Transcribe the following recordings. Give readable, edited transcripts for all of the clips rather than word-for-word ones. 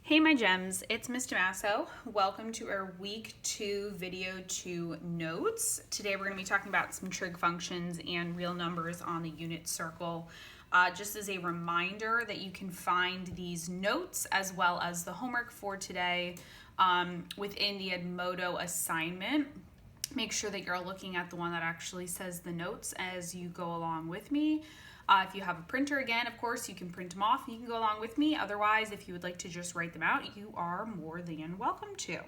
Hey my gems, it's Ms. Damaso. Welcome to our week 2 video 2 notes. Today we're going to be talking about some trig functions and real numbers on the unit circle. Just as a reminder that you can find these notes as well as the homework for today within the Edmodo assignment. Make sure that you're looking at the one that actually says the notes as you go along with me. If you have a printer, again, of course, you can print them off and you can go along with me. Otherwise, if you would like to just write them out, you are more than welcome to. All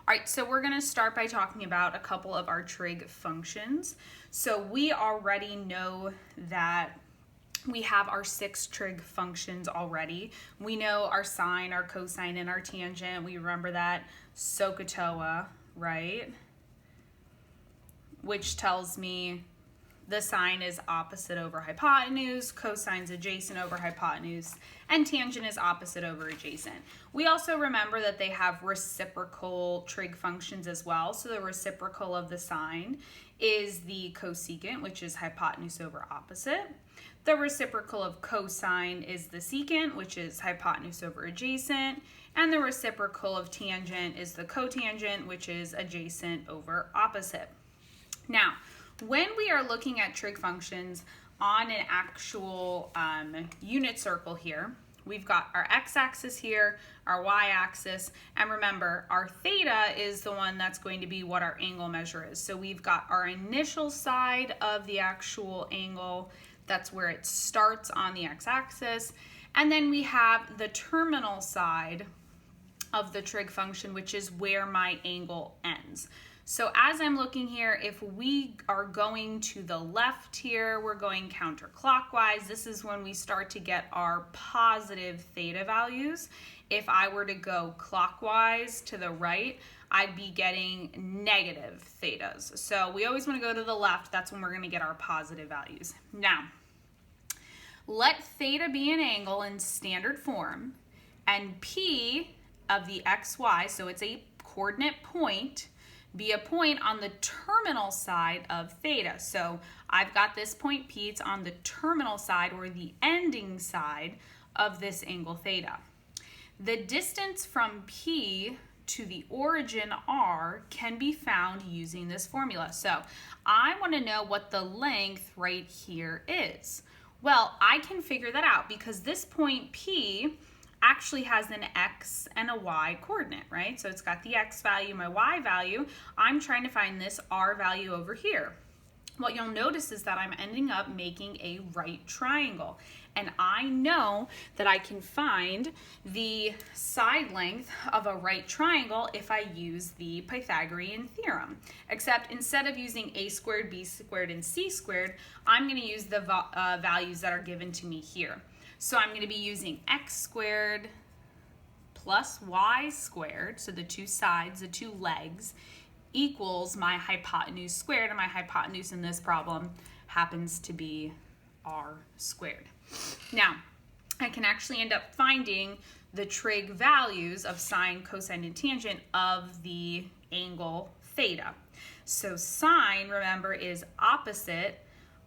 right, so we're going to start by talking about a couple of our trig functions. So we already know that we have our 6 trig functions already. We know our sine, our cosine, and our tangent. We remember that SOHCAHTOA, right? Which tells me the sine is opposite over hypotenuse, cosine's adjacent over hypotenuse, and tangent is opposite over adjacent. We also remember that they have reciprocal trig functions as well. So the reciprocal of the sine is the cosecant, which is hypotenuse over opposite. The reciprocal of cosine is the secant, which is hypotenuse over adjacent. And the reciprocal of tangent is the cotangent, which is adjacent over opposite. Now, when we are looking at trig functions on an actual unit circle here, we've got our x-axis here, our y-axis, and remember, our theta is the one that's going to be what our angle measure is. So we've got our initial side of the actual angle, that's where it starts on the x-axis, and then we have the terminal side of the trig function, which is where my angle ends. So as I'm looking here, if we are going to the left here, we're going counterclockwise. This is when we start to get our positive theta values. If I were to go clockwise to the right, I'd be getting negative thetas. So we always want to go to the left. That's when we're going to get our positive values. Now, let theta be an angle in standard form, and P of the xy, so it's a coordinate point, be a point on the terminal side of theta. So I've got this point P, it's on the terminal side or the ending side of this angle theta. The distance from P to the origin R can be found using this formula. So I want to know what the length right here is. Well, I can figure that out because this point P actually has an x and a y coordinate, right? So it's got the x value, my y value. I'm trying to find this r value over here. What you'll notice is that I'm ending up making a right triangle. And I know that I can find the side length of a right triangle if I use the Pythagorean Theorem. Except instead of using a squared, b squared, and c squared, I'm going to use the values that are given to me here. So I'm going to be using x squared plus y squared, so the two sides, the two legs, equals my hypotenuse squared, and my hypotenuse in this problem happens to be r squared. Now, I can actually end up finding the trig values of sine, cosine, and tangent of the angle theta. So sine, remember, is opposite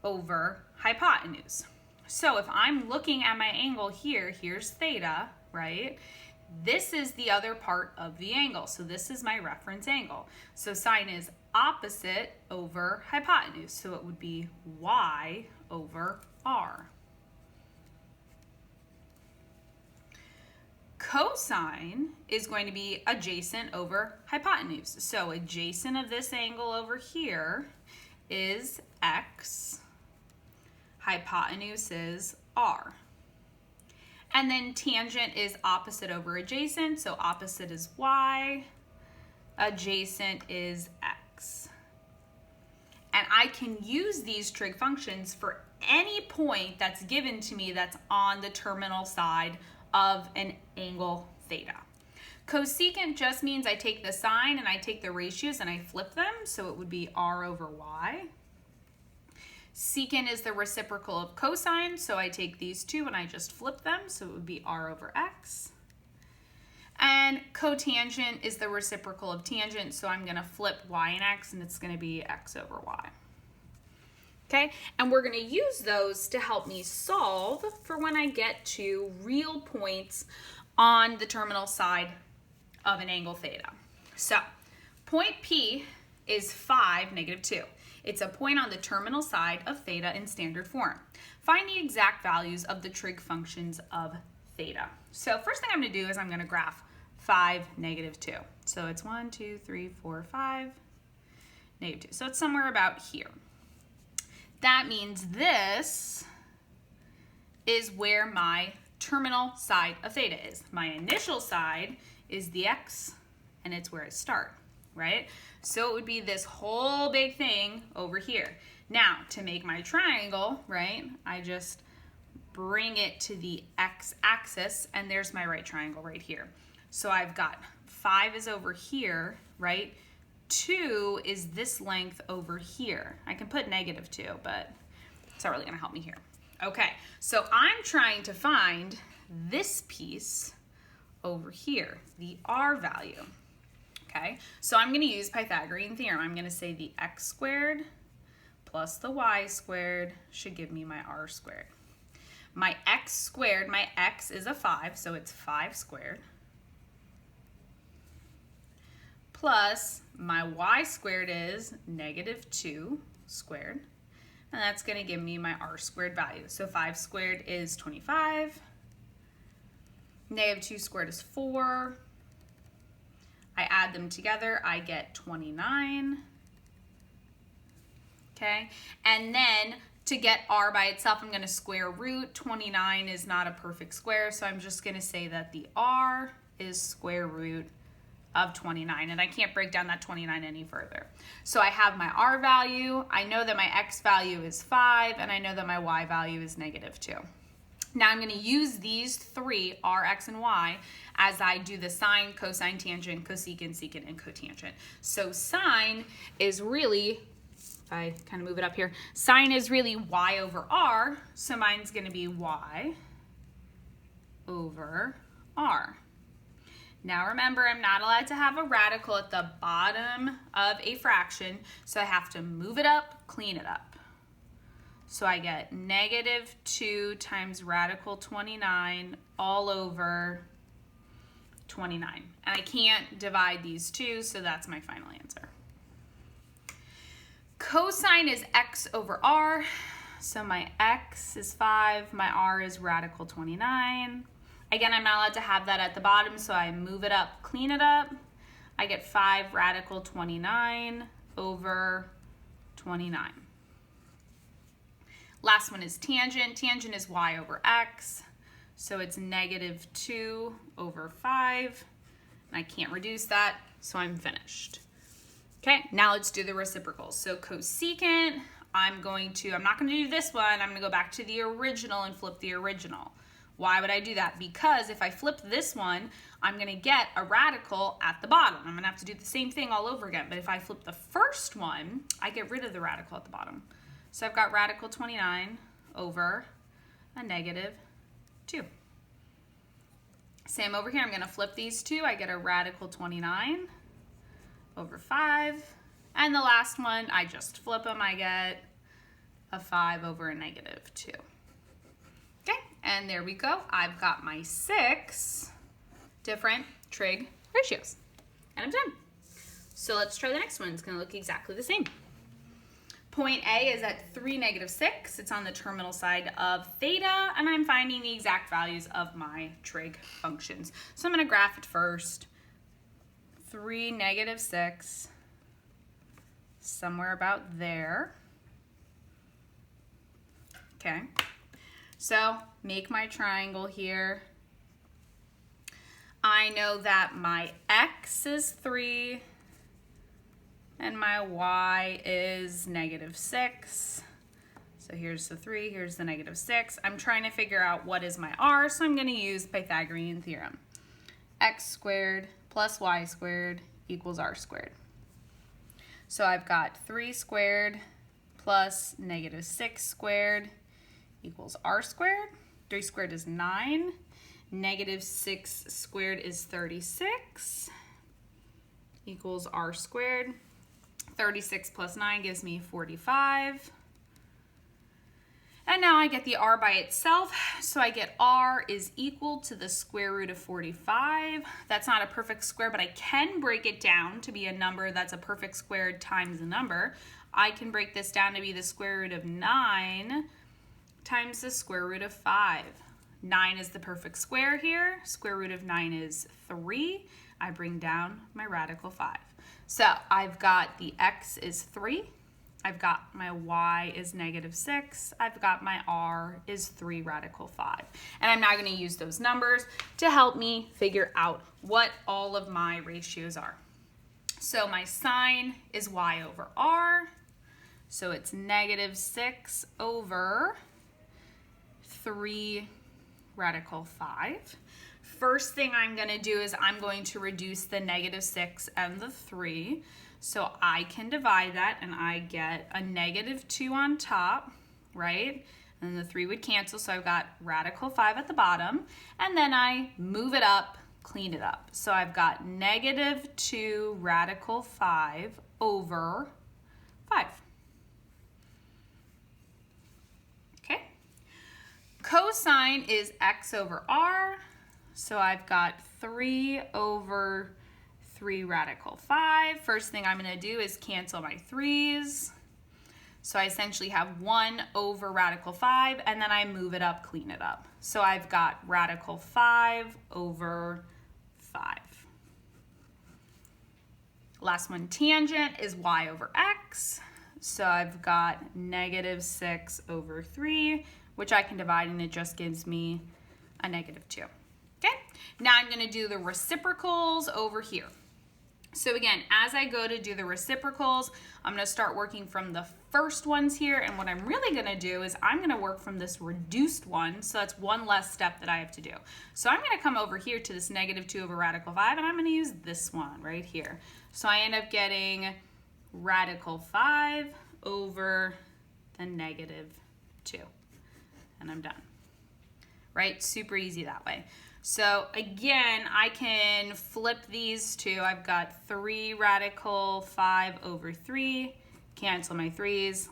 over hypotenuse. So if I'm looking at my angle here, here's theta, right? This is the other part of the angle. So this is my reference angle. So sine is opposite over hypotenuse. So it would be y over r. Cosine is going to be adjacent over hypotenuse. So adjacent of this angle over here is x. Hypotenuse is r. And then tangent is opposite over adjacent, so opposite is y, adjacent is x. And I can use these trig functions for any point that's given to me that's on the terminal side of an angle theta. Cosecant just means I take the sine and I take the ratios and I flip them, so it would be r over y. Secant is the reciprocal of cosine, so I take these two and I just flip them, so it would be r over x. And cotangent is the reciprocal of tangent, so I'm going to flip y and x, and it's going to be x over y. Okay, and we're going to use those to help me solve for when I get to real points on the terminal side of an angle theta. So point P is 5, -2. It's a point on the terminal side of theta in standard form. Find the exact values of the trig functions of theta. So first thing I'm going to do is I'm going to graph 5, -2. So it's 1, 2, 3, 4, 5, -2. So it's somewhere about here. That means this is where my terminal side of theta is. My initial side is the x, and it's where I start, right? So it would be this whole big thing over here. Now, to make my triangle, right, I just bring it to the x-axis, and there's my right triangle right here. So I've got 5 is over here, right? 2 is this length over here. I can put -2, but it's not really going to help me here. Okay, so I'm trying to find this piece over here, the r value. Okay, so I'm going to use Pythagorean Theorem. I'm going to say the x squared plus the y squared should give me my r squared. My x squared, my x is a 5, so it's 5 squared, plus my y squared is -2 squared, and that's going to give me my r squared value. So 5 squared is 25, -2 squared is 4, I add them together, I get 29, okay? And then to get r by itself, I'm going to square root. 29 is not a perfect square, so I'm just going to say that the r is square root of 29, and I can't break down that 29 any further. So I have my r value, I know that my x value is 5, and I know that my y value is -2. Now I'm going to use these three, r, x, and y, as I do the sine, cosine, tangent, cosecant, secant, and cotangent. So sine is really, if I kind of move it up here, sine is really y over r, so mine's going to be y over r. Now remember, I'm not allowed to have a radical at the bottom of a fraction, so I have to move it up, clean it up. So I get -2 times radical 29 all over 29. And I can't divide these two, so that's my final answer. Cosine is x over r, so my x is 5, my r is radical 29. Again, I'm not allowed to have that at the bottom, so I move it up, clean it up. I get 5 radical 29 over 29. Last one is tangent. Tangent is y over x, so it's -2 over 5. And I can't reduce that, so I'm finished. Okay, now let's do the reciprocals. So cosecant, I'm not going to do this one. I'm going to go back to the original and flip the original. Why would I do that? Because if I flip this one, I'm going to get a radical at the bottom. I'm going to have to do the same thing all over again. But if I flip the first one, I get rid of the radical at the bottom. So I've got radical 29 over a -2. Same over here. I'm going to flip these two. I get a radical 29 over 5. And the last one, I just flip them. I get a 5 over a -2. Okay, and there we go. I've got my 6 different trig ratios. And I'm done. So let's try the next one. It's going to look exactly the same. Point A is at 3, -6. It's on the terminal side of theta, and I'm finding the exact values of my trig functions. So I'm going to graph it first. 3, -6, somewhere about there. Okay. So make my triangle here. I know that my x is 3 and my y is -6. So here's the 3, here's the -6. I'm trying to figure out what is my r, so I'm going to use Pythagorean Theorem. X squared plus y squared equals r squared. So I've got 3 squared plus -6 squared equals r squared. 3 squared is 9. -6 squared is 36 equals r squared. 36 plus 9 gives me 45. And now I get the r by itself, so I get r is equal to the square root of 45. That's not a perfect square, but I can break it down to be a number that's a perfect square times a number. I can break this down to be the square root of 9 times the square root of 5. 9 is the perfect square here. Square root of 9 is 3. I bring down my radical 5. So I've got the x is 3. I've got my y is -6. I've got my r is 3 radical 5. And I'm now going to use those numbers to help me figure out what all of my ratios are. So my sine is y over r. So it's -6 over 3 radical 5. First thing I'm going to do is I'm going to reduce the -6 and the 3. So I can divide that and I get a -2 on top, right? And the 3 would cancel, so I've got radical 5 at the bottom. And then I move it up, clean it up. So I've got -2 radical 5 over 5. Okay. Cosine is x over r. So I've got 3 over 3 radical 5. First thing I'm going to do is cancel my 3's. So I essentially have 1 over radical 5, and then I move it up, clean it up. So I've got radical 5 over 5. Last one, tangent is y over x. So I've got -6 over 3, which I can divide, and it just gives me a -2. Okay, now I'm going to do the reciprocals over here. So again, as I go to do the reciprocals, I'm going to start working from the first ones here, and what I'm really going to do is I'm going to work from this reduced one, so that's one less step that I have to do. So I'm going to come over here to this -2 over radical 5, and I'm going to use this one right here. So I end up getting radical 5 over the -2, and I'm done. Right? Super easy that way. So again, I can flip these two. I've got 3 radical 5 over 3. Cancel my 3's.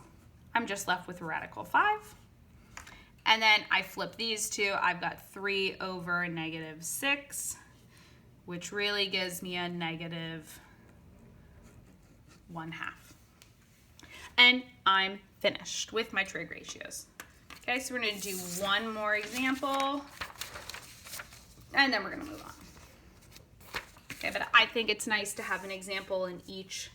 I'm just left with radical 5. And then I flip these two. I've got 3 over -6, which really gives me a -1/2. And I'm finished with my trig ratios. Okay, so we're going to do one more example, and then we're going to move on. Okay, but I think it's nice to have an example in each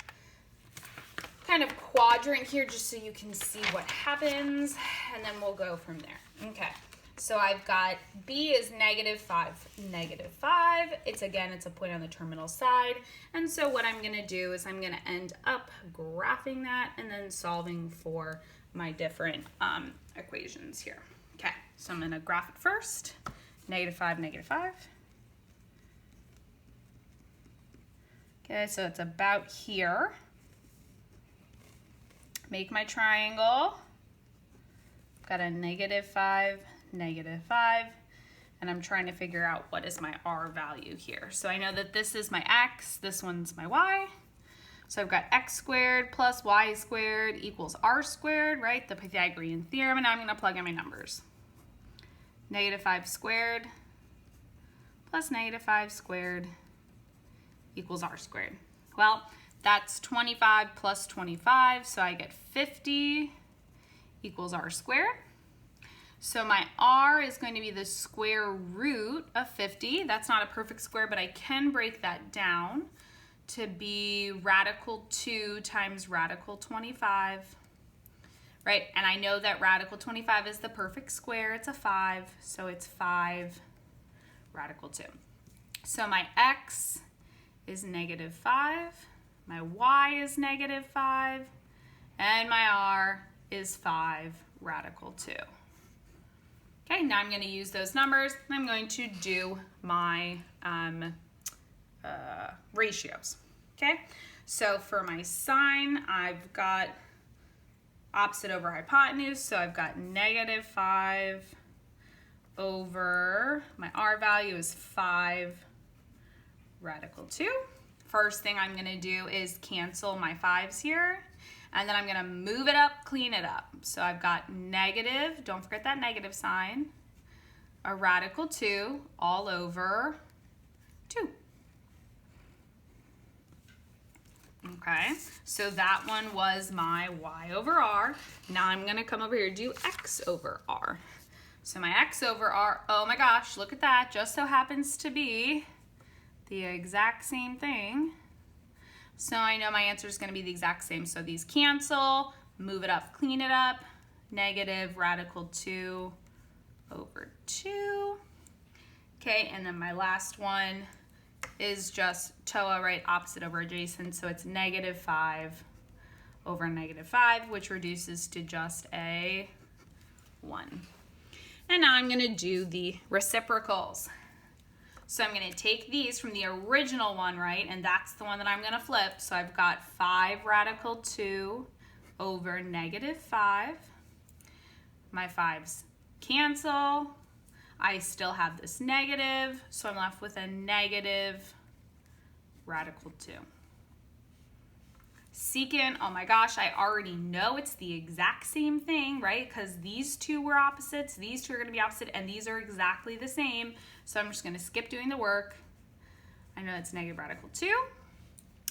kind of quadrant here just so you can see what happens, and then we'll go from there. Okay, so I've got b is -5, -5. It's a point on the terminal side, and so what I'm going to do is I'm going to end up graphing that and then solving for my different equations here. Okay, so I'm going to graph it first. -5, -5. Okay, so it's about here. Make my triangle. Got a -5, -5. And I'm trying to figure out what is my r value here. So I know that this is my x, this one's my y. So I've got x squared plus y squared equals r squared, right? The Pythagorean Theorem, and now I'm going to plug in my numbers. -5 squared plus -5 squared equals r squared. Well, that's 25 plus 25, so I get 50 equals r squared. So my r is going to be the square root of 50. That's not a perfect square, but I can break that down to be radical 2 times radical 25, right? And I know that radical 25 is the perfect square. It's a 5, so it's 5 radical 2. So my x is -5, my y is -5, and my r is 5 radical 2. Okay, now I'm going to use those numbers, and I'm going to do my ratios. Okay, so for my sine, I've got opposite over hypotenuse, so I've got -5 over, my r value is 5 radical 2. First thing I'm going to do is cancel my 5's here, And then I'm going to move it up, clean it up. So I've got negative, don't forget that negative sign, a radical 2 all over 2. Okay, so that one was my y over r. Now I'm going to come over here and do x over r. So my x over r, oh my gosh, look at that, just so happens to be the exact same thing. So I know my answer is going to be the exact same. So these cancel, move it up, clean it up, negative radical 2 over 2. Okay, and then my last one is just TOA, right, opposite over adjacent, so it's negative 5 over negative 5, which reduces to just a 1. And now I'm going to do the reciprocals. So I'm going to take these from the original one, right, and that's the one that I'm going to flip. So I've got 5 radical 2 over negative 5. My 5's cancel. I still have this negative, so I'm left with a negative radical 2. Secant, oh my gosh, I already know it's the exact same thing, right? Because these two were opposites, these two are going to be opposite, and these are exactly the same. So I'm just going to skip doing the work. I know it's negative radical 2.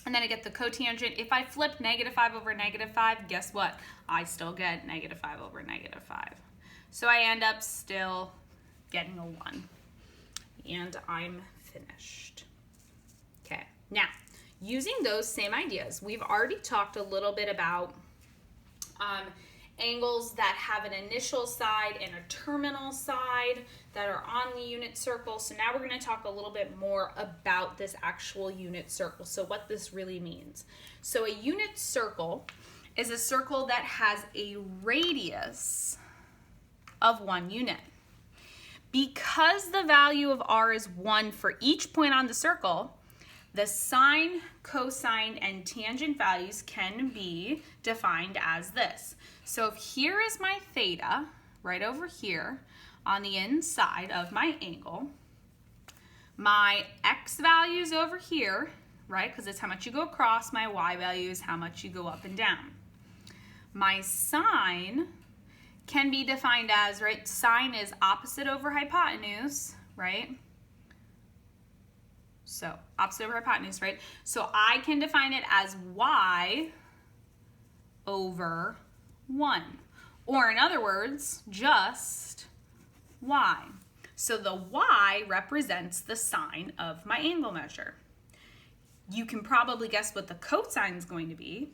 And then I get the cotangent. If I flip negative 5 over negative 5, guess what? I still get negative 5 over negative 5. So I end up still getting a 1. And I'm finished. Okay, now, using those same ideas, we've already talked a little bit about angles that have an initial side and a terminal side that are on the unit circle. So now we're going to talk a little bit more about this actual unit circle, so what this really means. So a unit circle is a circle that has a radius of 1 unit. Because the value of r is 1 for each point on the circle, the sine, cosine, and tangent values can be defined as this. So if here is my theta, right over here on the inside of my angle, my x value is over here, right, because it's how much you go across, my y value is how much you go up and down. My sine can be defined as, right, sine is opposite over hypotenuse, right? So opposite over hypotenuse, right? So I can define it as y over 1. Or in other words, just y. So the y represents the sine of my angle measure. You can probably guess what the cosine is going to be,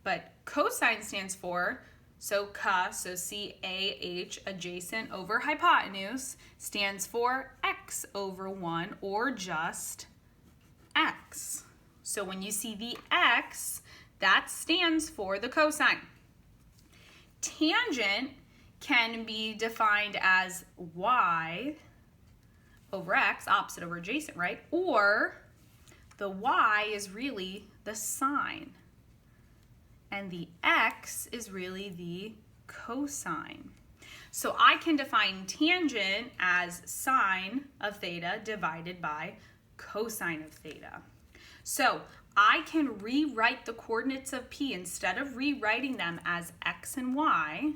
but cosine stands for, so C-A-H, adjacent over hypotenuse, stands for x over 1, or just x. So when you see the x, that stands for the cosine. Tangent can be defined as y over x, opposite over adjacent, right? Or the y is really the sine, and the x is really the cosine. So I can define tangent as sine of theta divided by cosine of theta. So I can rewrite the coordinates of P, instead of rewriting them as x and y,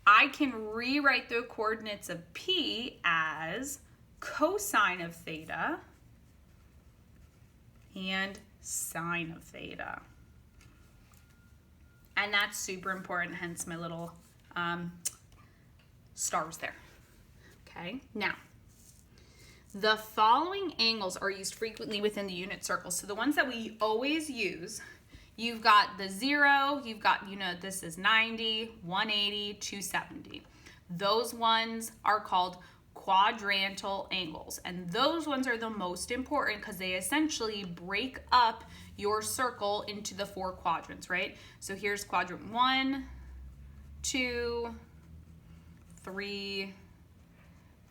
I can rewrite the coordinates of P as cosine of theta and sine of theta. And that's super important, hence my little stars there. Okay, now, the following angles are used frequently within the unit circle. So the ones that we always use, you've got the 0, you've got, you know, this is 90, 180, 270. Those ones are called quadrantal angles. And those ones are the most important because they essentially break up your circle into the 4 quadrants, right? So here's quadrant 1, 2, 3,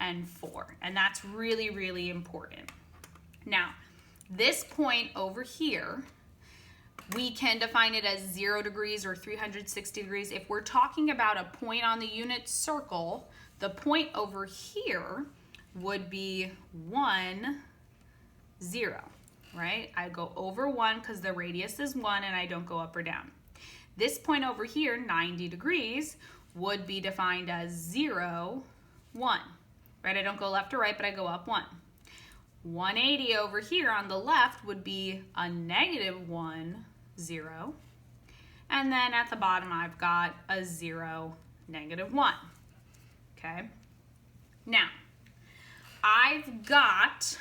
and 4. And that's really, really important. Now, this point over here, we can define it as 0 degrees or 360 degrees. If we're talking about a point on the unit circle, the point over here would be 1, 0, right? I go over 1 because the radius is 1 and I don't go up or down. This point over here, 90 degrees, would be defined as 0, 1. Right? I don't go left or right, but I go up 1. 180 over here on the left would be a negative 1, 0. And then at the bottom, I've got a 0, negative 1. Okay? Now, I've got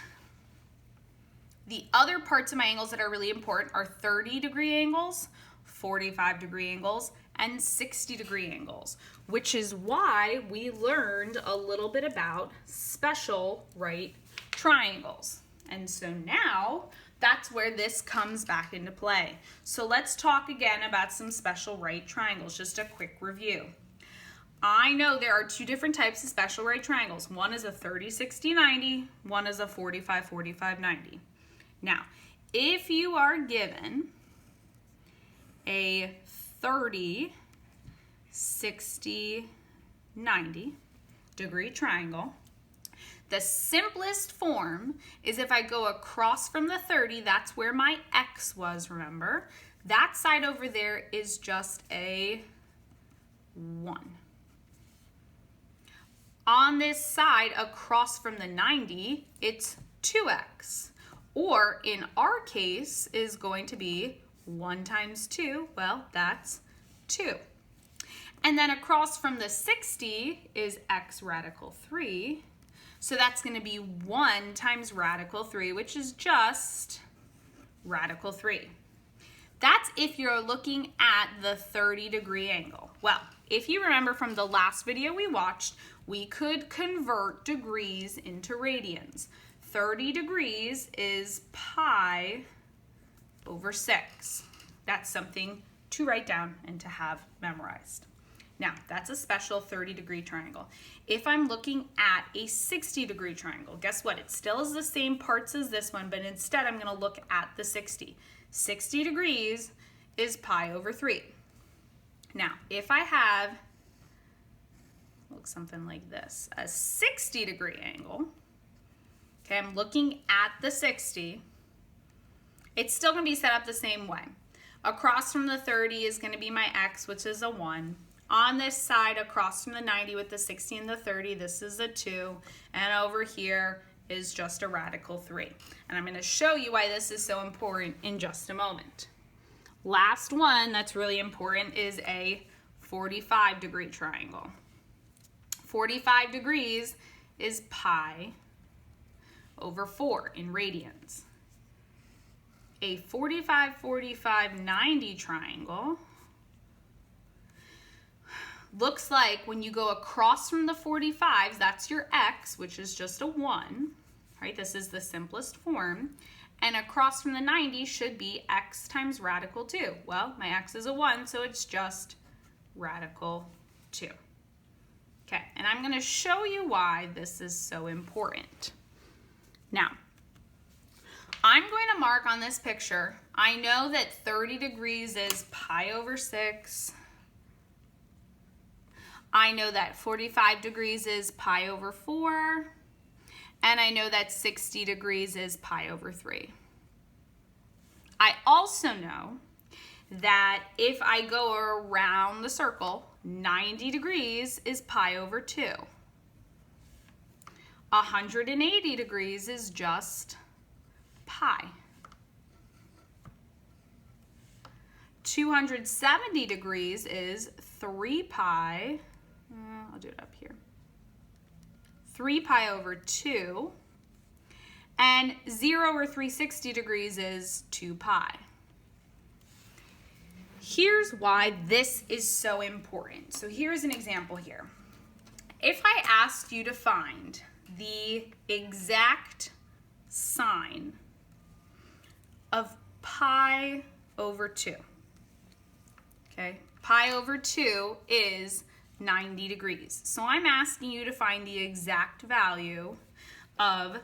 the other parts of my angles that are really important are 30-degree angles, 45-degree angles, and 60-degree angles, which is why we learned a little bit about special right triangles. And so now that's where this comes back into play. So let's talk again about some special right triangles, just a quick review. I know there are two different types of special right triangles. One is a 30, 60, 90. One is a 45, 45, 90. Now, if you are given a 30, 60, 90 degree triangle, the simplest form is if I go across from the 30, that's where my x was, remember? That side over there is just a 1. On this side, across from the 90, it's 2x. Or in our case, is going to be 1 times 2, well, that's 2. And then across from the 60 is x radical 3. So that's going to be 1 times radical 3, which is just radical 3. That's if you're looking at the 30-degree angle. Well, if you remember from the last video we watched, we could convert degrees into radians. 30 degrees is pi over 6. That's something to write down and to have memorized. Now, that's a special 30-degree triangle. If I'm looking at a 60-degree triangle, guess what? It still is the same parts as this one, but instead I'm going to look at the 60. 60 degrees is pi over 3. Now, if I have, look something like this, a 60-degree angle, okay, I'm looking at the 60, it's still going to be set up the same way. Across from the 30 is going to be my x, which is a 1. On this side, across from the 90 with the 60 and the 30, this is a 2. And over here is just a radical 3. And I'm going to show you why this is so important in just a moment. Last one that's really important is a 45-degree triangle. 45 degrees is pi over 4 in radians. A 45, 45, 90 triangle looks like when you go across from the 45s, that's your x, which is just a 1, right? This is the simplest form. And across from the 90 should be x times radical 2. Well, my x is a 1, so it's just radical 2. Okay, and I'm going to show you why this is so important. Now, I'm going to mark on this picture, I know that 30 degrees is pi over 6. I know that 45 degrees is pi over 4. And I know that 60 degrees is pi over 3. I also know that if I go around the circle, 90 degrees is pi over 2. 180 degrees is just pi. 270 degrees is 3 pi. I'll do it up here. 3 pi over 2. And 0 or 360 degrees is 2 pi. Here's why this is so important. So here's an example here. If I asked you to find the exact sine of pi over 2, okay, pi over 2 is 90 degrees. So I'm asking you to find the exact value of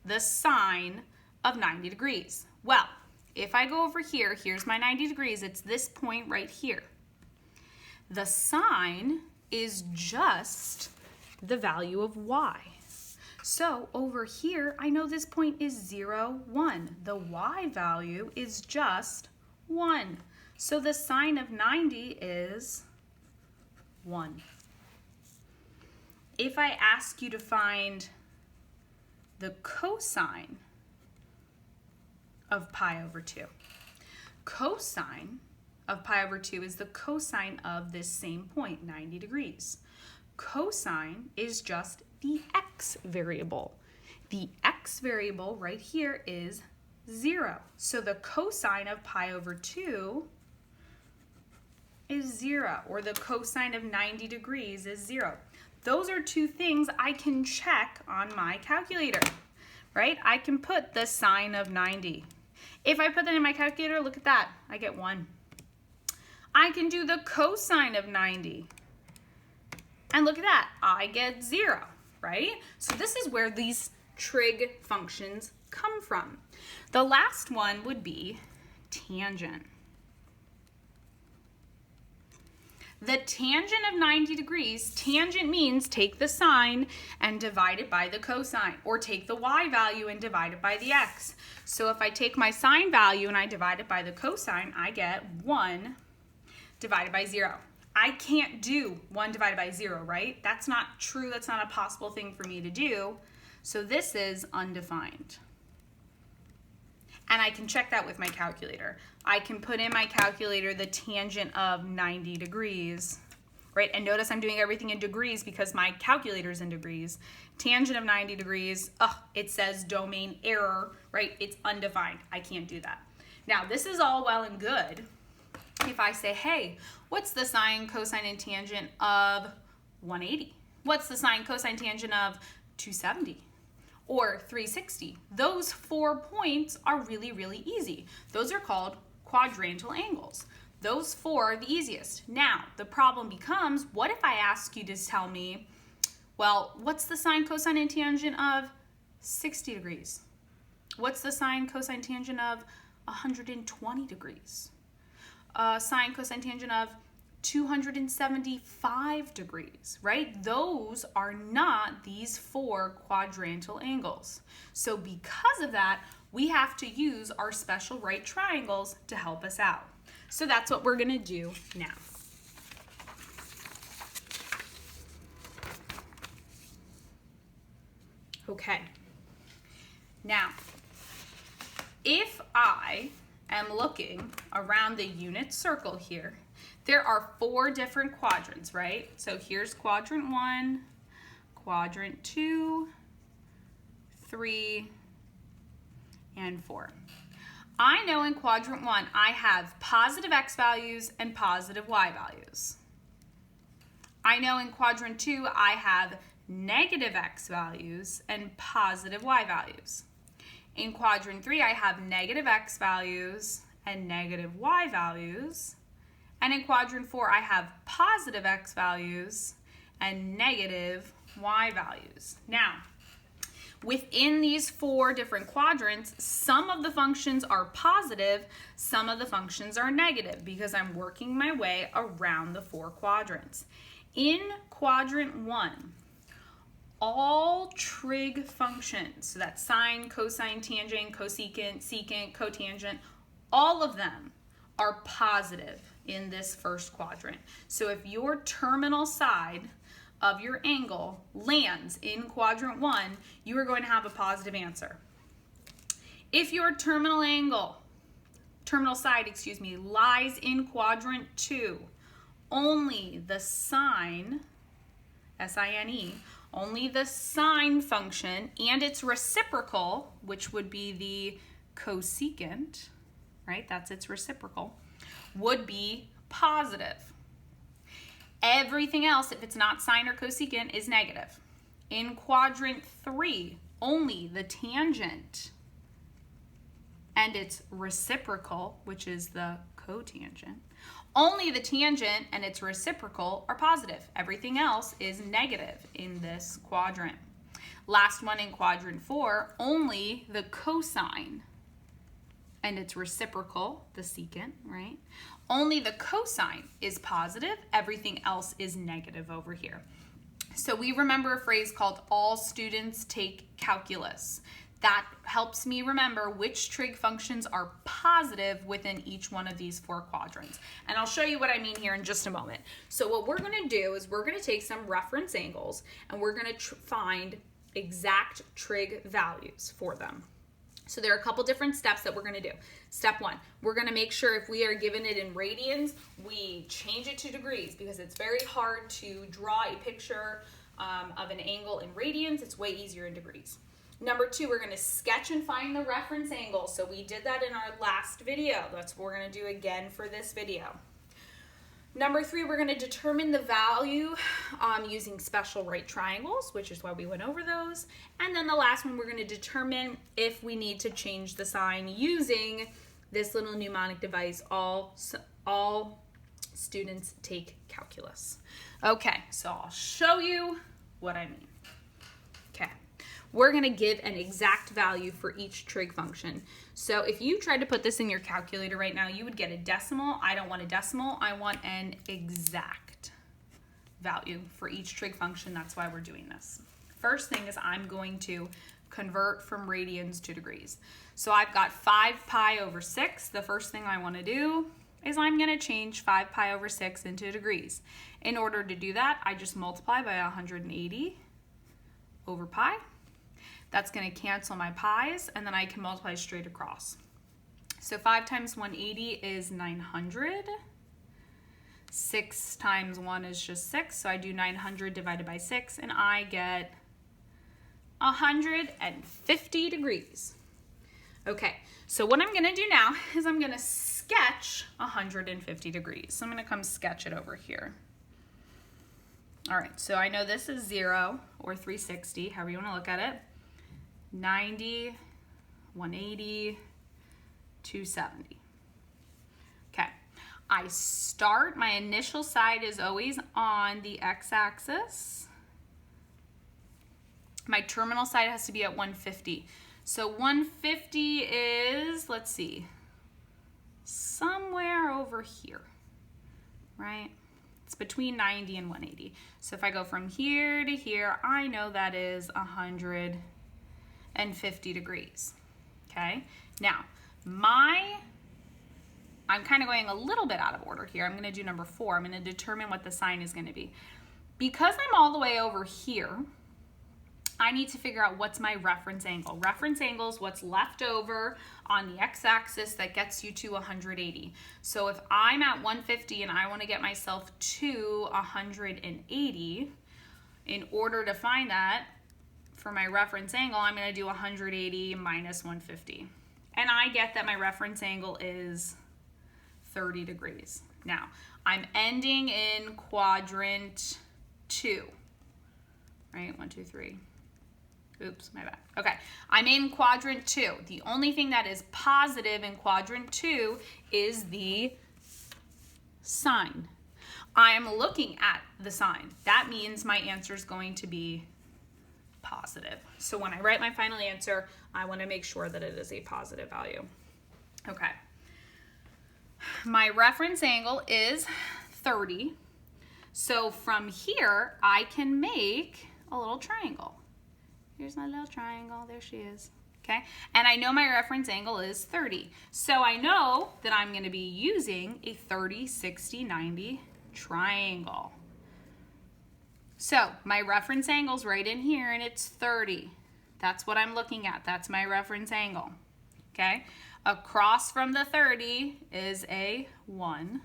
the sine of 90 degrees. Well, if I go over here, here's my 90 degrees, it's this point right here. The sine is just the value of y. So over here, I know this point is 0, 1. The y value is just 1. So the sine of 90 is 1. If I ask you to find the cosine of pi over 2, cosine of pi over 2 is the cosine of this same point, 90 degrees. Cosine is just the x variable. The x variable right here is 0. So the cosine of pi over 2 is 0, or the cosine of 90 degrees is 0. Those are two things I can check on my calculator, right? I can put the sine of 90. If I put that in my calculator, look at that, I get 1. I can do the cosine of 90. And look at that, I get 0, right? So this is where these trig functions come from. The last one would be tangent. The tangent of 90 degrees, tangent means take the sine and divide it by the cosine, or take the y value and divide it by the x. So if I take my sine value and I divide it by the cosine, I get 1 divided by 0. I can't do 1 divided by 0, right? That's not true. That's not a possible thing for me to do. So this is undefined. And I can check that with my calculator. I can put in my calculator the tangent of 90 degrees, right? And notice I'm doing everything in degrees because my calculator's in degrees. Tangent of 90 degrees, it says domain error, right? It's undefined. I can't do that. Now, this is all well and good if I say, hey, what's the sine, cosine, and tangent of 180? What's the sine, cosine, tangent of 270? Or 360? Those 4 points are really, really easy. Those are called quadrantal angles. Those 4 are the easiest. Now, the problem becomes, what if I ask you to tell me, well, what's the sine, cosine, and tangent of 60 degrees? What's the sine, cosine, tangent of 120 degrees? Sine, cosine, tangent of 275 degrees, right? Those are not these 4 quadrantal angles. So because of that, we have to use our special right triangles to help us out. So that's what we're gonna do now. Okay. Now, if I am looking around the unit circle here, there are 4 different quadrants, right? So here's quadrant 1, quadrant 2, 3, and 4. I know in quadrant 1 I have positive x values and positive y values. I know in quadrant 2 I have negative x values and positive y values. In quadrant 3 I have negative x values and negative y values. And in quadrant 4, I have positive x values and negative y values. Now, within these 4 different quadrants, some of the functions are positive, some of the functions are negative, because I'm working my way around the 4 quadrants. In quadrant 1, all trig functions, so that's sine, cosine, tangent, cosecant, secant, cotangent, all of them are positive in this first quadrant. So if your terminal side of your angle lands in quadrant 1, you are going to have a positive answer. If your terminal side, lies in quadrant 2, only the sine, S-I-N-E, only the sine function and its reciprocal, which would be the cosecant, right? That's its reciprocal, would be positive. Everything else, if it's not sine or cosecant, is negative. In quadrant 3, only the tangent and its reciprocal, which is the cotangent, only the tangent and its reciprocal are positive. Everything else is negative in this quadrant. Last one in quadrant 4, only the cosine and its reciprocal, the secant, right? Only the cosine is positive. Everything else is negative over here. So we remember a phrase called all students take calculus. That helps me remember which trig functions are positive within each one of these 4 quadrants. And I'll show you what I mean here in just a moment. So what we're going to do is we're going to take some reference angles and we're going to find exact trig values for them. So there are a couple different steps that we're going to do. Step 1, we're going to make sure if we are given it in radians, we change it to degrees because it's very hard to draw a picture of an angle in radians. It's way easier in degrees. Number 2, we're going to sketch and find the reference angle. So we did that in our last video. That's what we're going to do again for this video. Number 3, we're going to determine the value using special right triangles, which is why we went over those. And then the last one, we're going to determine if we need to change the sign using this little mnemonic device. All students take calculus. Okay, so I'll show you what I mean. Okay. We're going to give an exact value for each trig function. So if you tried to put this in your calculator right now, you would get a decimal. I don't want a decimal. I want an exact value for each trig function. That's why we're doing this. First thing is I'm going to convert from radians to degrees. So I've got 5 pi over 6. The first thing I want to do is I'm going to change 5 pi over 6 into degrees. In order to do that, I just multiply by 180 over pi. That's going to cancel my pi's, and then I can multiply straight across. So 5 times 180 is 900. 6 times 1 is just 6, so I do 900 divided by 6, and I get 150 degrees. Okay, so what I'm going to do now is I'm going to sketch 150 degrees. So I'm going to come sketch it over here. All right, so I know this is 0 or 360, however you want to look at it. 90, 180, 270. Okay, I start, my initial side is always on the x-axis. My terminal side has to be at 150. So 150 is, let's see, somewhere over here, right? It's between 90 and 180. So if I go from here to here, I know that is 150 degrees, okay? Now, I'm kind of going a little bit out of order here. I'm going to do number 4. I'm going to determine what the sign is going to be. Because I'm all the way over here, I need to figure out what's my reference angle. Reference angle is what's left over on the x-axis that gets you to 180. So if I'm at 150 and I want to get myself to 180, in order to find that, for my reference angle, I'm going to do 180 minus 150. And I get that my reference angle is 30 degrees. Now, I'm ending in quadrant 2, right? 1, 2, 3. Oops, my bad. Okay, I'm in quadrant 2. The only thing that is positive in quadrant 2 is the sign. I'm looking at the sign. That means my answer is going to be positive. So when I write my final answer, I want to make sure that it is a positive value. Okay. My reference angle is 30. So from here, I can make a little triangle. Here's my little triangle. There she is. Okay. And I know my reference angle is 30. So I know that I'm going to be using a 30, 60, 90 triangle. So my reference angle's right in here and it's 30. That's what I'm looking at. That's my reference angle. Okay. Across from the 30 is a 1.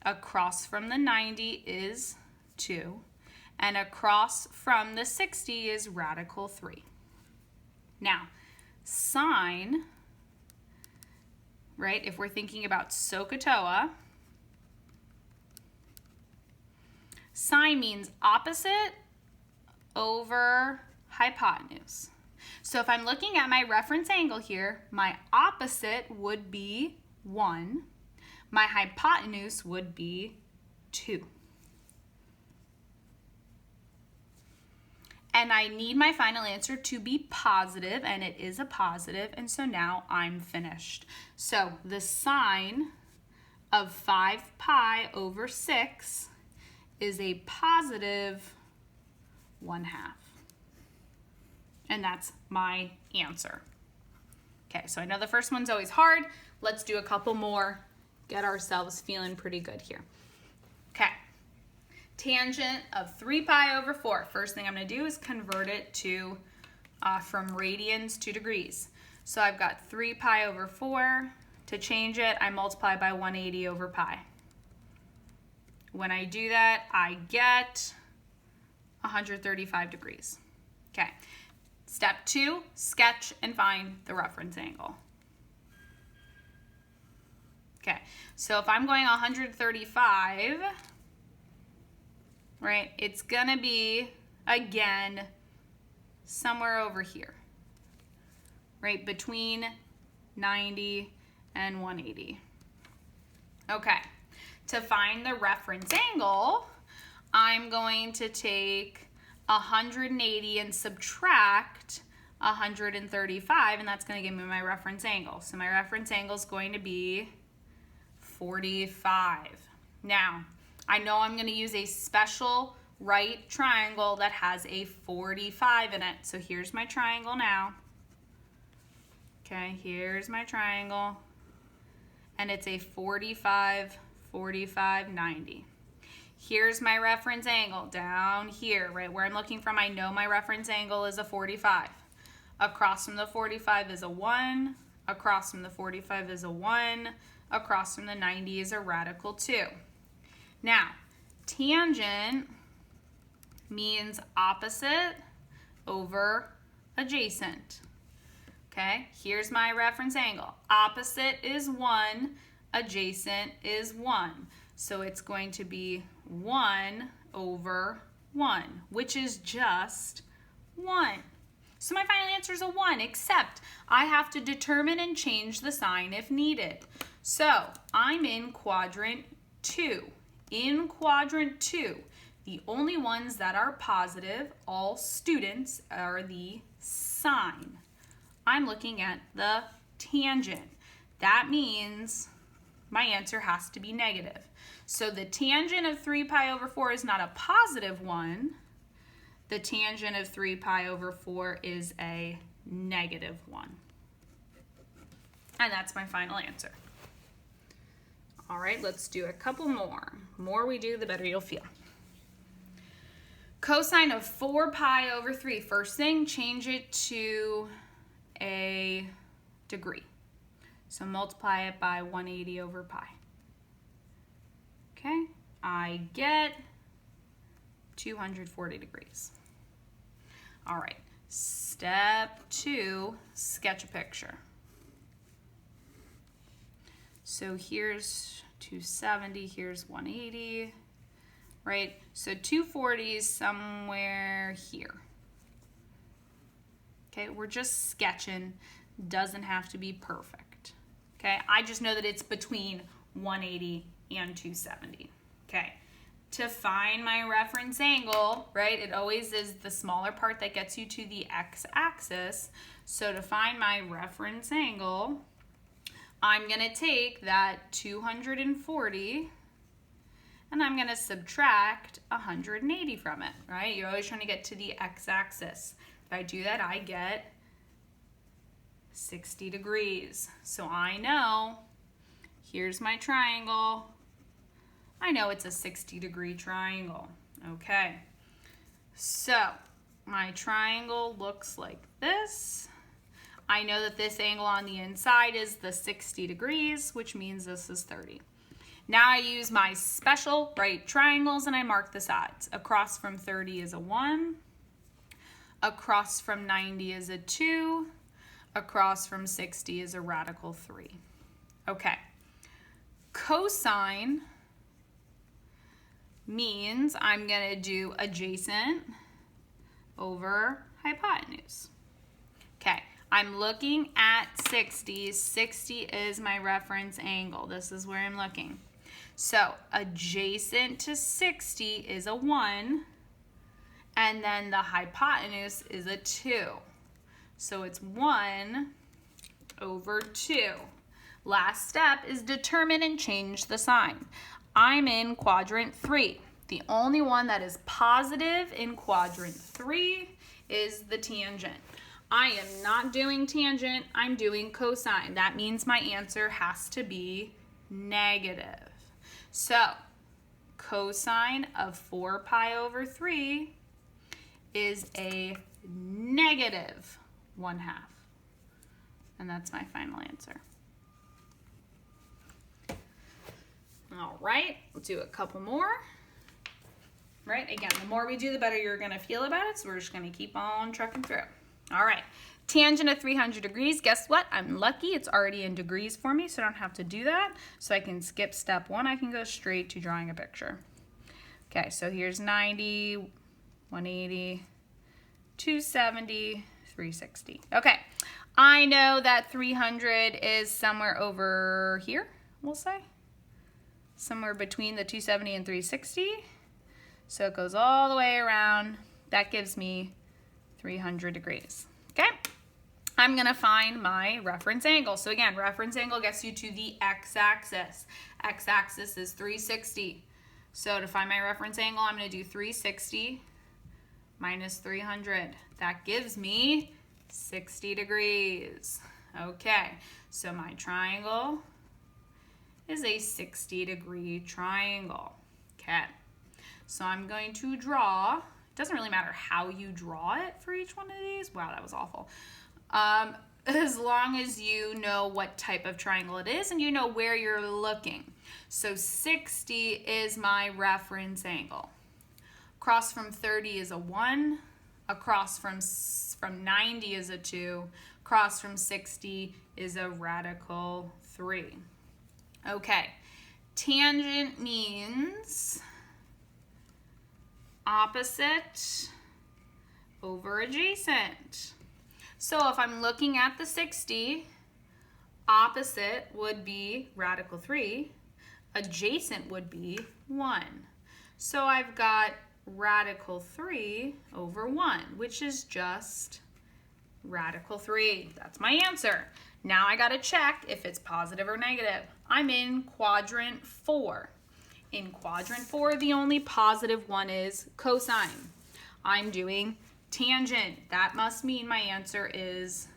Across from the 90 is 2. And across from the 60 is radical 3. Now, sine, right, if we're thinking about SOHCAHTOA, sine means opposite over hypotenuse. So if I'm looking at my reference angle here, my opposite would be 1. My hypotenuse would be 2. And I need my final answer to be positive, and it is a positive, and so now I'm finished. So the sine of 5 pi over 6 is a positive 1/2. And that's my answer. Okay, so I know the first one's always hard. Let's do a couple more, get ourselves feeling pretty good here. Okay, tangent of 3 pi over 4. First thing I'm going to do is convert it to from radians to degrees. So I've got 3 pi over 4. To change it, I multiply by 180 over pi. When I do that, I get 135 degrees. Okay. Step 2, sketch and find the reference angle. Okay, so if I'm going 135, right, it's gonna be, again, somewhere over here, right, between 90 and 180. Okay, to find the reference angle, I'm going to take 180 and subtract 135, and that's going to give me my reference angle. So my reference angle is going to be 45. Now, I know I'm going to use a special right triangle that has a 45 in it. So here's my triangle now. Okay, here's my triangle. And it's a 45, 45, 90. Here's my reference angle down here, right where I'm looking from. I know my reference angle is a 45. Across from the 45 is a 1. Across from the 45 is a 1. Across from the 90 is a radical 2. Now, tangent means opposite over adjacent. Okay, here's my reference angle. Opposite is 1, adjacent is 1. So it's going to be 1 over 1, which is just 1. So my final answer is a 1, except I have to determine and change the sign if needed. So I'm in quadrant 2. In quadrant 2, the only ones that are positive, all students, are the sine. I'm looking at the tangent. That means my answer has to be negative. So the tangent of 3 pi over 4 is not a positive 1. The tangent of 3 pi over 4 is a negative 1. And that's my final answer. All right, let's do a couple more. The more we do, the better you'll feel. Cosine of 4 pi over 3. First thing, change it to a degree. So multiply it by 180 over pi. Okay, I get 240 degrees. All right, step 2, sketch a picture. So here's 270, here's 180, right? So 240 is somewhere here. Okay, we're just sketching, doesn't have to be perfect. Okay, I just know that it's between 180 and 270. Okay, to find my reference angle, right, it always is the smaller part that gets you to the x-axis. So to find my reference angle, I'm going to take that 240 and I'm going to subtract 180 from it, right? You're always trying to get to the x-axis. If I do that, I get 60 degrees. So I know, here's my triangle. I know it's a 60-degree triangle. Okay, so my triangle looks like this. I know that this angle on the inside is the 60 degrees, which means this is 30. Now I use my special right triangles and I mark the sides. Across from 30 is a 1. Across from 90 is a 2. Across from 60 is a radical 3. Okay, cosine means I'm going to do adjacent over hypotenuse. Okay, I'm looking at 60. 60 is my reference angle. This is where I'm looking. So adjacent to 60 is a 1, and then the hypotenuse is a 2. So it's 1 over 2. Last step is determine and change the sign. I'm in quadrant 3. The only one that is positive in quadrant 3 is the tangent. I am not doing tangent, I'm doing cosine. That means my answer has to be negative. So, cosine of 4 pi over 3 is a negative 1/2. And that's my final answer. All right, we'll do a couple more. Right, again, the more we do, the better you're gonna feel about it, so we're just gonna keep on trucking through. All right, tangent of 300 degrees, guess what? I'm lucky, it's already in degrees for me, so I don't have to do that. So I can skip step 1, I can go straight to drawing a picture. Okay, so here's 90, 180, 270, 360. Okay, I know that 300 is somewhere over here, we'll say. Somewhere between the 270 and 360. So it goes all the way around. That gives me 300 degrees. Okay, I'm gonna find my reference angle. So again, reference angle gets you to the x-axis. X-axis is 360. So to find my reference angle, I'm gonna do 360 minus 300. That gives me 60 degrees. Okay, so my triangle is a 60-degree triangle. Okay, so I'm going to draw. It doesn't really matter how you draw it for each one of these. Wow, that was awful. As long as you know what type of triangle it is and you know where you're looking. So 60 is my reference angle. Across from 30 is a 1. Across from 90 is a 2. Across from 60 is a radical 3. Okay, tangent means opposite over adjacent. So if I'm looking at the 60, opposite would be radical 3, adjacent would be 1. So I've got radical 3 over 1, which is just radical 3. That's my answer. Now I gotta check if it's positive or negative. I'm in quadrant 4. In quadrant 4, the only positive one is cosine. I'm doing tangent. That must mean my answer is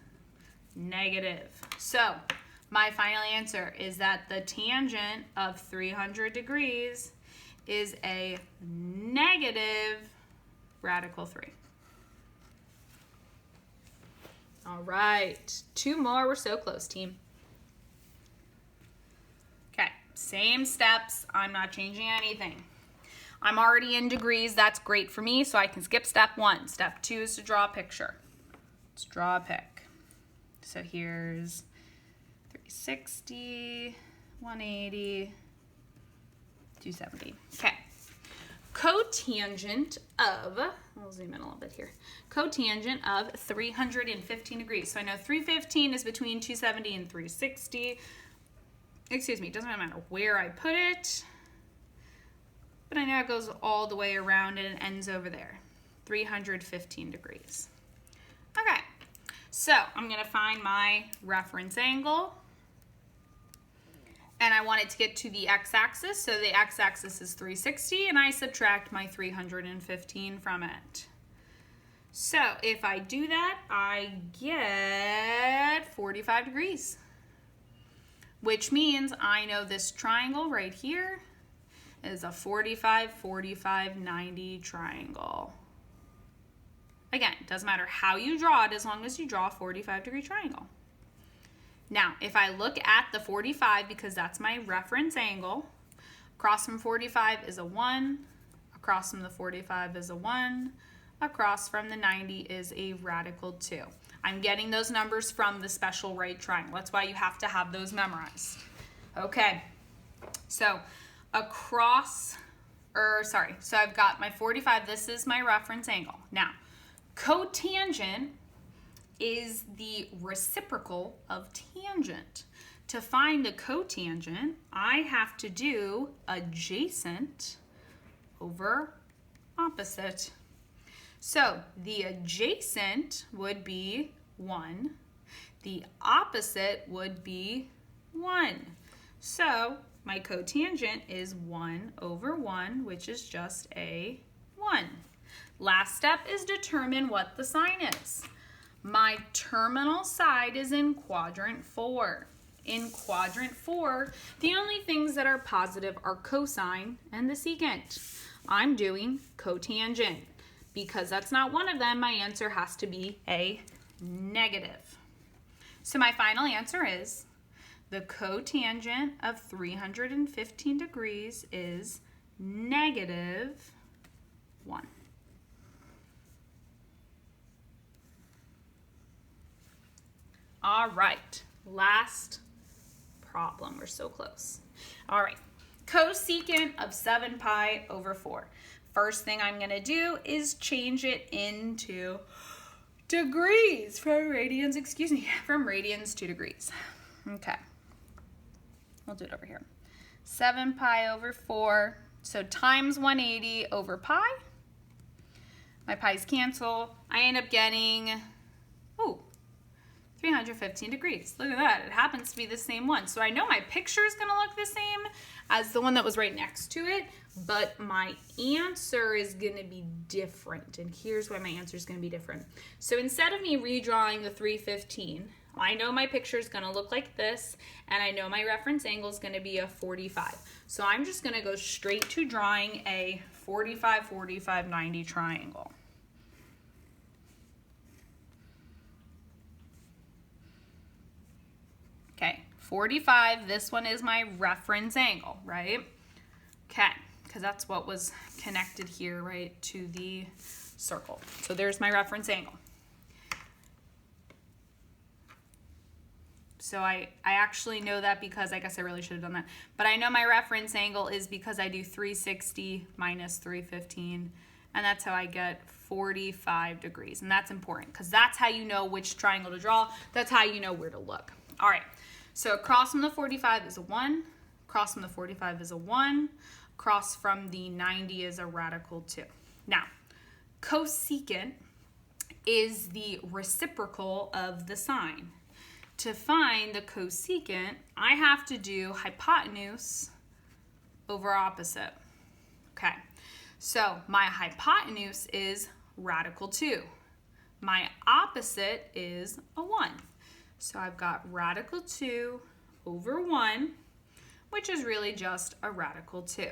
negative. So my final answer is that the tangent of 300 degrees is a negative radical 3. All right, 2 more. We're so close, team. Okay, same steps. I'm not changing anything. I'm already in degrees. That's great for me, so I can skip step 1. Step 2 is to draw a picture. Let's draw a pic. So here's 360, 180, 270. Okay. Cotangent of, I'll zoom in a little bit here, cotangent of 315 degrees. So I know 315 is between 270 and 360. Excuse me, it doesn't matter where I put it, but I know it goes all the way around and it ends over there, 315 degrees. Okay, so I'm gonna find my reference angle. And I want it to get to the x-axis, so the x-axis is 360, and I subtract my 315 from it. So if I do that, I get 45 degrees, which means I know this triangle right here is a 45, 45, 90 triangle. Again, it doesn't matter how you draw it as long as you draw a 45-degree triangle. Now, if I look at the 45, because that's my reference angle, across from 45 is a 1, across from the 45 is a 1, across from the 90 is a radical 2. I'm getting those numbers from the special right triangle. That's why you have to have those memorized. Okay, so so I've got my 45, this is my reference angle. Now, cotangent is the reciprocal of tangent. To find the cotangent, I have to do adjacent over opposite. So the adjacent would be 1. The opposite would be 1. So my cotangent is 1 over 1, which is just a 1. Last step is determine what the sine is. My terminal side is in quadrant 4. In quadrant 4, the only things that are positive are cosine and the secant. I'm doing cotangent. Because that's not one of them, my answer has to be a negative. So my final answer is the cotangent of 315 degrees is negative 1. All right, last problem. We're so close. All right, cosecant of 7 pi over 4. First thing I'm going to do is change it into degrees from radians to degrees. Okay, we'll do it over here. 7 pi over 4, so times 180 over pi. My pi's cancel. I end up getting, 315 degrees. Look at that. It happens to be the same one. So I know my picture is going to look the same as the one that was right next to it, but my answer is going to be different. And here's why my answer is going to be different. So instead of me redrawing the 315, I know my picture is going to look like this, and I know my reference angle is going to be a 45. So I'm just going to go straight to drawing a 45, 45, 90 triangle. Okay, 45, this one is my reference angle, right? Okay, because that's what was connected here, right, to the circle. So there's my reference angle. So I actually know that because I guess I really should have done that. But I know my reference angle is because I do 360 minus 315, and that's how I get 45 degrees. And that's important because that's how you know which triangle to draw. That's how you know where to look. All right. So across from the 45 is a 1, across from the 45 is a 1, across from the 90 is a radical 2. Now, cosecant is the reciprocal of the sine. To find the cosecant, I have to do hypotenuse over opposite. Okay, so my hypotenuse is radical 2. My opposite is a 1. So I've got radical 2 over 1, which is really just a radical 2.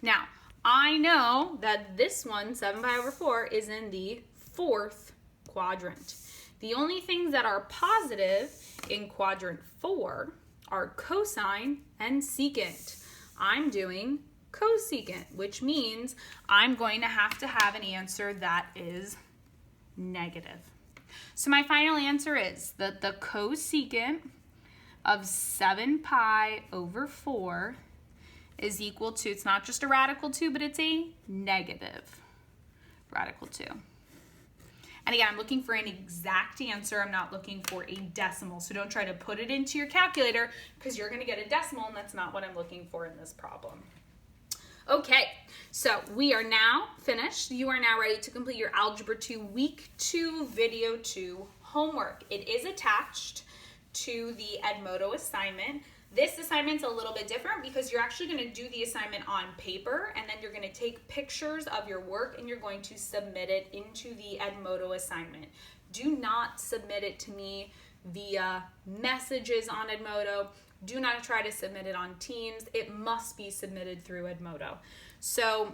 Now, I know that this one, 7 pi over 4, is in the 4th quadrant. The only things that are positive in quadrant 4 are cosine and secant. I'm doing cosecant, which means I'm going to have an answer that is negative. So my final answer is that the cosecant of 7 pi over 4 is equal to, it's not just a radical 2, but it's a negative radical 2. And again, I'm looking for an exact answer. I'm not looking for a decimal. So don't try to put it into your calculator because you're going to get a decimal, and that's not what I'm looking for in this problem. Okay, so we are now finished. You are now ready to complete your Algebra 2 Week 2 Video 2 homework. It is attached to the Edmodo assignment. This assignment's a little bit different because you're actually going to do the assignment on paper, and then you're going to take pictures of your work and you're going to submit it into the Edmodo assignment. Do not submit it to me via messages on Edmodo. Do not try to submit it on Teams. It must be submitted through Edmodo. So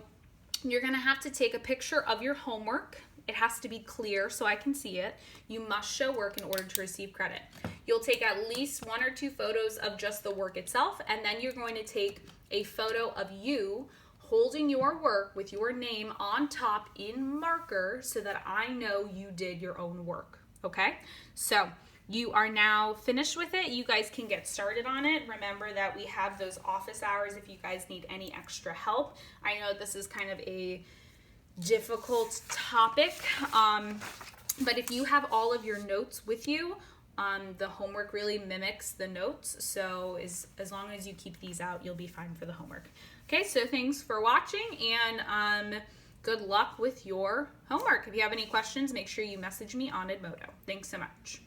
you're going to have to take a picture of your homework. It has to be clear so I can see it. You must show work in order to receive credit. You'll take at least 1 or 2 photos of just the work itself, and then you're going to take a photo of you holding your work with your name on top in marker so that I know you did your own work, okay? So you are now finished with it. You guys can get started on it. Remember that we have those office hours if you guys need any extra help. I know this is kind of a difficult topic, but if you have all of your notes with you, the homework really mimics the notes, so as long as you keep these out, you'll be fine for the homework. Okay, so thanks for watching, and good luck with your homework. If you have any questions, make sure you message me on Edmodo. Thanks so much.